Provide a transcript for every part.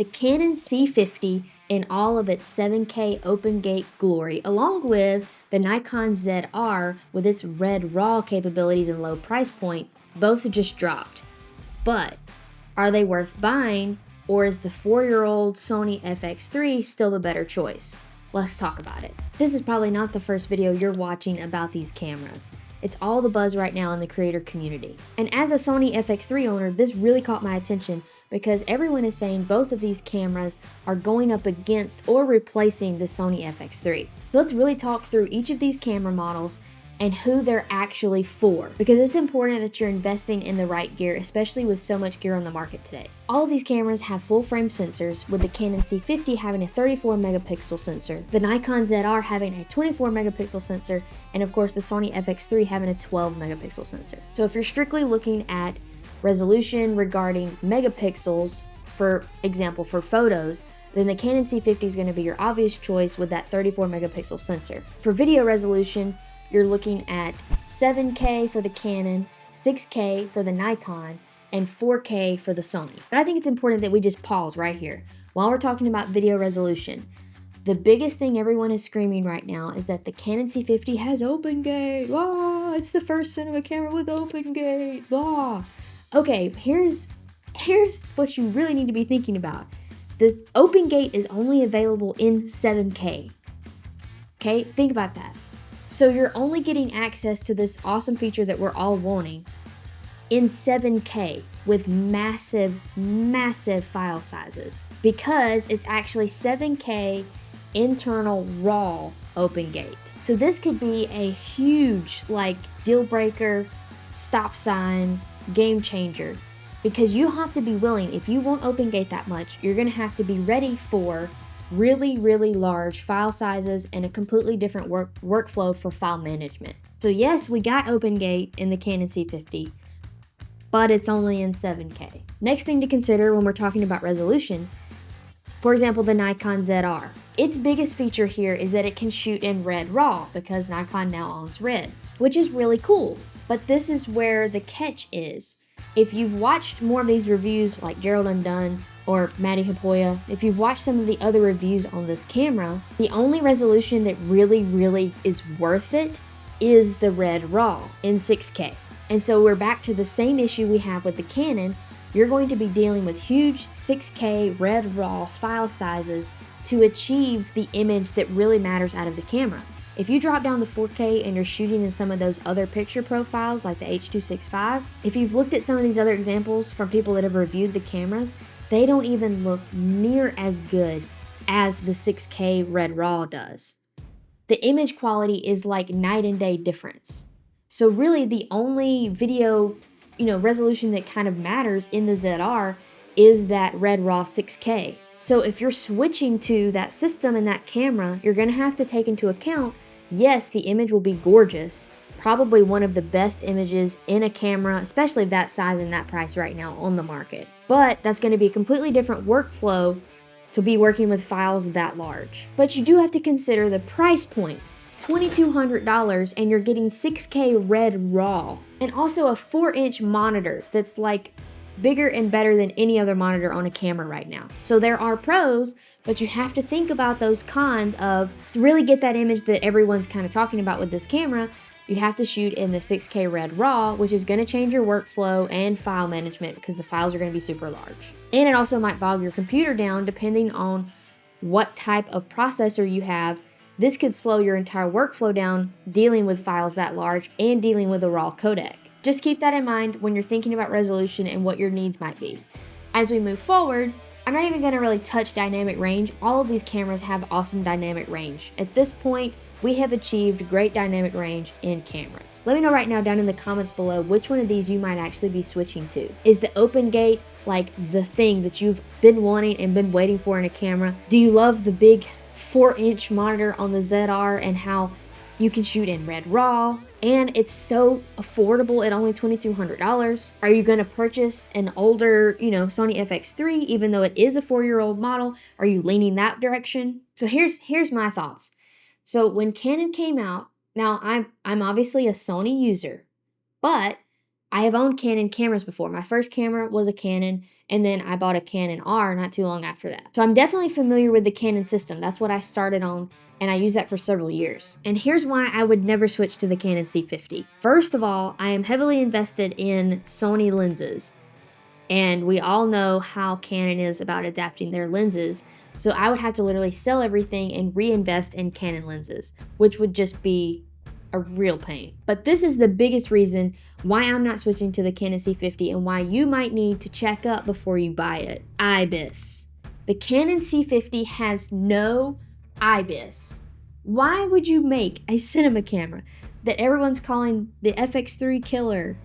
The Canon C50 in all of its 7K open gate glory, along with the Nikon ZR with its red RAW capabilities and low price point, both just dropped. But are they worth buying, or is the 4-year-old Sony FX3 still the better choice? Let's talk about it. This is probably not the first video you're watching about these cameras. It's all the buzz right now in the creator community. And as a Sony FX3 owner, this really caught my attention because everyone is saying both of these cameras are going up against or replacing the Sony FX3. So let's really talk through each of these camera models and who they're actually for, because it's important that you're investing in the right gear, especially with so much gear on the market today. All of these cameras have full frame sensors, with the Canon C50 having a 34 megapixel sensor, the Nikon ZR having a 24 megapixel sensor, and of course the Sony FX3 having a 12 megapixel sensor. So if you're strictly looking at resolution regarding megapixels, for example for photos, then the Canon C50 is going to be your obvious choice with that 34 megapixel sensor. For video resolution, you're looking at 7K for the Canon, 6K for the Nikon, and 4K for the Sony. But I think it's important that we just pause right here. While we're talking about video resolution, the biggest thing everyone is screaming right now is that the Canon C50 has open gate. Ah, it's the first cinema camera with open gate. Ah. Okay, here's what you really need to be thinking about. The open gate is only available in 7K. Okay, think about that. So you're only getting access to this awesome feature that we're all wanting in 7K with massive, massive file sizes, because it's actually 7K internal RAW open gate. So this could be a huge deal breaker, stop sign, game changer, because you have to be willing, if you want open gate that much, you're gonna have to be ready for really, really large file sizes and a completely different workflow for file management. So yes, we got OpenGate in the Canon C50, but it's only in 7K. Next thing to consider when we're talking about resolution, for example, the Nikon ZR. Its biggest feature here is that it can shoot in red RAW because Nikon now owns red, which is really cool. But this is where the catch is. If you've watched more of these reviews like Gerald Undone or Maddie Hapoya, if you've watched some of the other reviews on this camera, the only resolution that really is worth it is the red RAW in 6K. And so we're back to the same issue we have with the Canon. You're going to be dealing with huge 6K red RAW file sizes to achieve the image that really matters out of the camera. If you drop down to 4K and you're shooting in some of those other picture profiles like the H.265, if you've looked at some of these other examples from people that have reviewed the cameras, they don't even look near as good as the 6K red RAW does. The image quality is like night and day difference. So really the only video, resolution that kind of matters in the ZR is that red RAW 6K. So if you're switching to that system and that camera, you're gonna have to take into account, yes, the image will be gorgeous, probably one of the best images in a camera, especially of that size and that price right now on the market. But that's gonna be a completely different workflow to be working with files that large. But you do have to consider the price point. $2,200 and you're getting 6K red RAW, and also a 4-inch monitor that's bigger and better than any other monitor on a camera right now. So there are pros, but you have to think about those cons of, to really get that image that everyone's kind of talking about with this camera, you have to shoot in the 6K red RAW, which is gonna change your workflow and file management because the files are gonna be super large. And it also might bog your computer down depending on what type of processor you have. This could slow your entire workflow down dealing with files that large and dealing with a RAW codec. Just keep that in mind when you're thinking about resolution and what your needs might be. As we move forward, I'm not even going to really touch dynamic range. All of these cameras have awesome dynamic range. At this point, we have achieved great dynamic range in cameras. Let me know right now down in the comments below which one of these you might actually be switching to. Is the open gate the thing that you've been wanting and been waiting for in a camera? Do you love the big 4-inch monitor on the ZR and how you can shoot in red RAW, and it's so affordable at only $2,200? Are you going to purchase an older, Sony FX3, even though it is a 4-year-old model? Are you leaning that direction? So here's my thoughts. So when Canon came out, now I'm obviously a Sony user, but I have owned Canon cameras before. My first camera was a Canon, and then I bought a Canon R not too long after that. So I'm definitely familiar with the Canon system. That's what I started on, and I used that for several years. And here's why I would never switch to the Canon C50. First of all, I am heavily invested in Sony lenses, and we all know how Canon is about adapting their lenses. So I would have to literally sell everything and reinvest in Canon lenses, which would just be a real pain. But this is the biggest reason why I'm not switching to the Canon C50 and why you might need to check up before you buy it. IBIS. The Canon C50 has no IBIS. Why would you make a cinema camera that everyone's calling the FX3 killer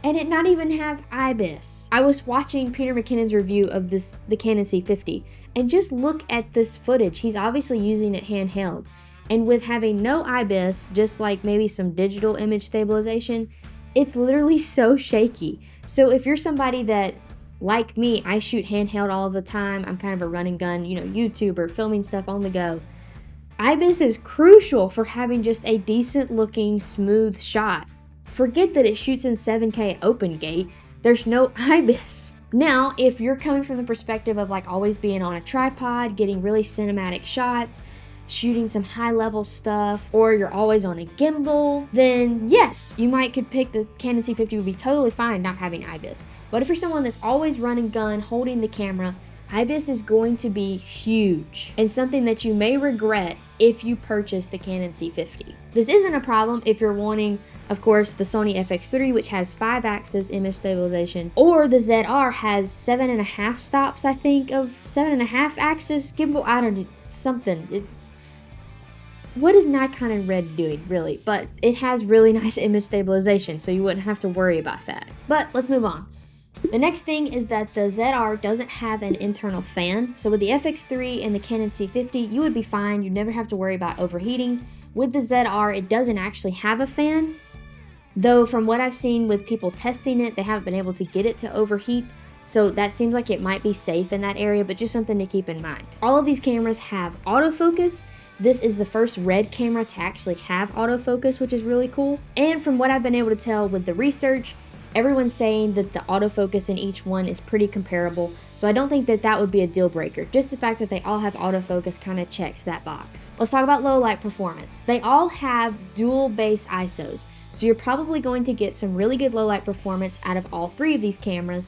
and it not even have IBIS? I was watching Peter McKinnon's review of the Canon C50, and just look at this footage. He's obviously using it handheld. And with having no IBIS, just like maybe some digital image stabilization, it's literally so shaky. So if you're somebody that, like me, I shoot handheld all the time, I'm kind of a run and gun, YouTuber, filming stuff on the go, IBIS is crucial for having just a decent looking, smooth shot. Forget that it shoots in 7K open gate, there's no IBIS. Now, if you're coming from the perspective of like always being on a tripod, getting really cinematic shots, shooting some high-level stuff, or you're always on a gimbal, then yes, you could pick the Canon C50, would be totally fine not having IBIS. But if you're someone that's always run and gun, holding the camera, IBIS is going to be huge and something that you may regret if you purchase the Canon C50. This isn't a problem if you're wanting, of course, the Sony FX3, which has 5-axis image stabilization, or the ZR has 7.5 stops, I think, of 7.5 axis gimbal. I don't know, something. What is Nikon and Red doing, really? But it has really nice image stabilization, so you wouldn't have to worry about that. But let's move on. The next thing is that the ZR doesn't have an internal fan. So with the FX3 and the Canon C50, you would be fine. You'd never have to worry about overheating. With the ZR, it doesn't actually have a fan, though from what I've seen with people testing it, they haven't been able to get it to overheat. So that seems like it might be safe in that area, but just something to keep in mind. All of these cameras have autofocus. This is the first Red camera to actually have autofocus, which is really cool. And from what I've been able to tell with the research, everyone's saying that the autofocus in each one is pretty comparable. So I don't think that that would be a deal breaker. Just the fact that they all have autofocus kind of checks that box. Let's talk about low light performance. They all have dual base ISOs. So you're probably going to get some really good low light performance out of all three of these cameras.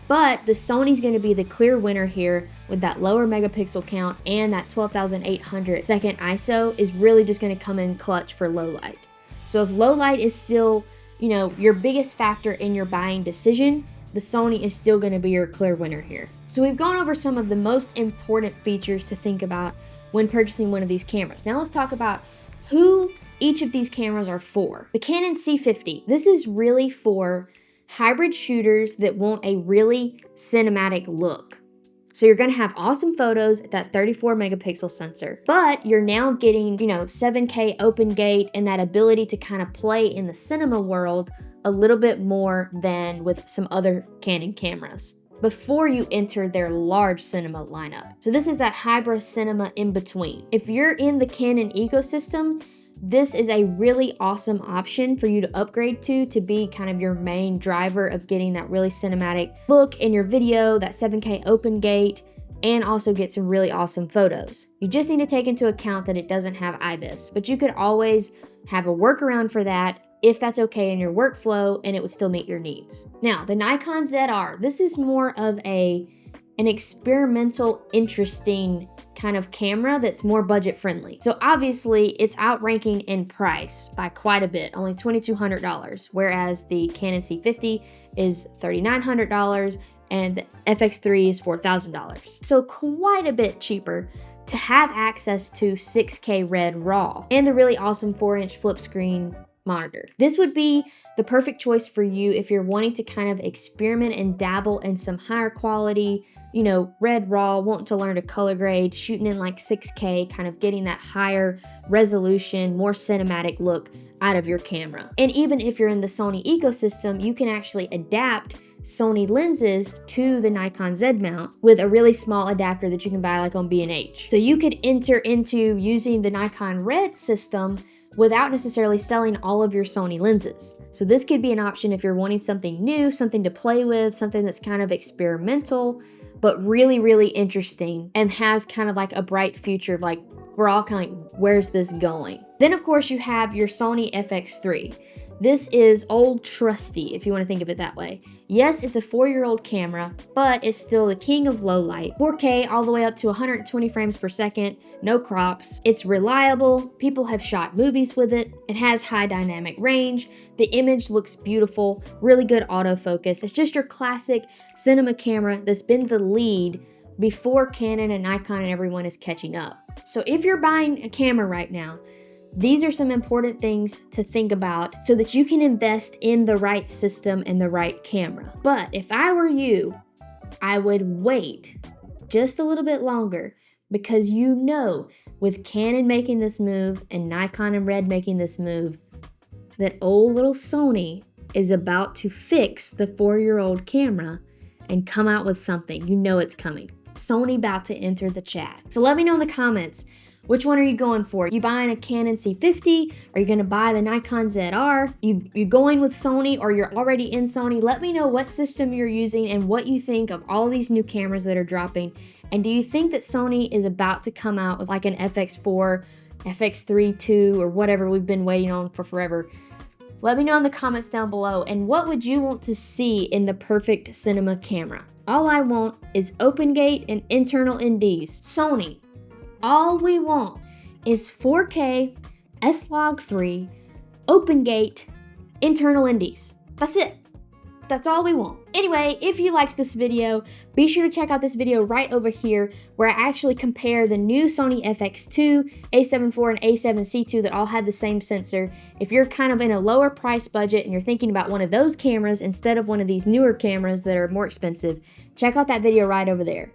But the Sony's going to be the clear winner here with that lower megapixel count, and that 12,800 second ISO is really just going to come in clutch for low light. So if low light is still, your biggest factor in your buying decision, the Sony is still going to be your clear winner here. So we've gone over some of the most important features to think about when purchasing one of these cameras. Now let's talk about who each of these cameras are for. The Canon C50, this is really for hybrid shooters that want a really cinematic look. So you're going to have awesome photos at that 34 megapixel sensor, but you're now getting, 7K open gate and that ability to kind of play in the cinema world a little bit more than with some other Canon cameras before you enter their large cinema lineup. So this is that hybrid cinema in between. If you're in the Canon ecosystem, this is a really awesome option for you to upgrade to be kind of your main driver of getting that really cinematic look in your video, that 7K open gate, and also get some really awesome photos. You just need to take into account that it doesn't have IBIS, but you could always have a workaround for that if that's okay in your workflow and it would still meet your needs. Now, the Nikon ZR, this is more of an experimental, interesting kind of camera that's more budget friendly. So obviously it's outranking in price by quite a bit, only $2,200, whereas the Canon C50 is $3,900 and the FX3 is $4,000. So quite a bit cheaper to have access to 6K Red RAW and the really awesome 4-inch flip screen monitor. This would be the perfect choice for you if you're wanting to kind of experiment and dabble in some higher quality, Red RAW, wanting to learn to color grade, shooting in like 6K, kind of getting that higher resolution, more cinematic look out of your camera. And even if you're in the Sony ecosystem, you can actually adapt Sony lenses to the Nikon Z mount with a really small adapter that you can buy like on B&H. So you could enter into using the Nikon Red system without necessarily selling all of your Sony lenses. So this could be an option if you're wanting something new, something to play with, something that's kind of experimental, but really, really interesting and has kind of like a bright future of like, we're all kind of like, where's this going? Then of course you have your Sony FX3. This is old Trusty, if you want to think of it that way. Yes, it's a 4-year-old camera, but it's still the king of low light. 4K all the way up to 120 frames per second, no crops. It's reliable, people have shot movies with it. It has high dynamic range, the image looks beautiful, really good autofocus. It's just your classic cinema camera that's been the lead before Canon and Nikon and everyone is catching up. So if you're buying a camera right now, these are some important things to think about so that you can invest in the right system and the right camera. But if I were you, I would wait just a little bit longer because you know with Canon making this move and Nikon and Red making this move, that old little Sony is about to fix the 4-year-old camera and come out with something. You know it's coming. Sony about to enter the chat. So let me know in the comments, which one are you going for? You buying a Canon C50? Are you gonna buy the Nikon ZR? You going with Sony or you're already in Sony? Let me know what system you're using and what you think of all these new cameras that are dropping. And do you think that Sony is about to come out with like an FX4, FX3 2, or whatever we've been waiting on for forever? Let me know in the comments down below. And what would you want to see in the perfect cinema camera? All I want is open gate and internal NDs. Sony, all we want is 4K, S-Log3, open gate, internal NDs. That's it. That's all we want. Anyway, if you liked this video, be sure to check out this video right over here where I actually compare the new Sony FX2, A7 IV, and A7C2 that all have the same sensor. If you're kind of in a lower price budget and you're thinking about one of those cameras instead of one of these newer cameras that are more expensive, check out that video right over there.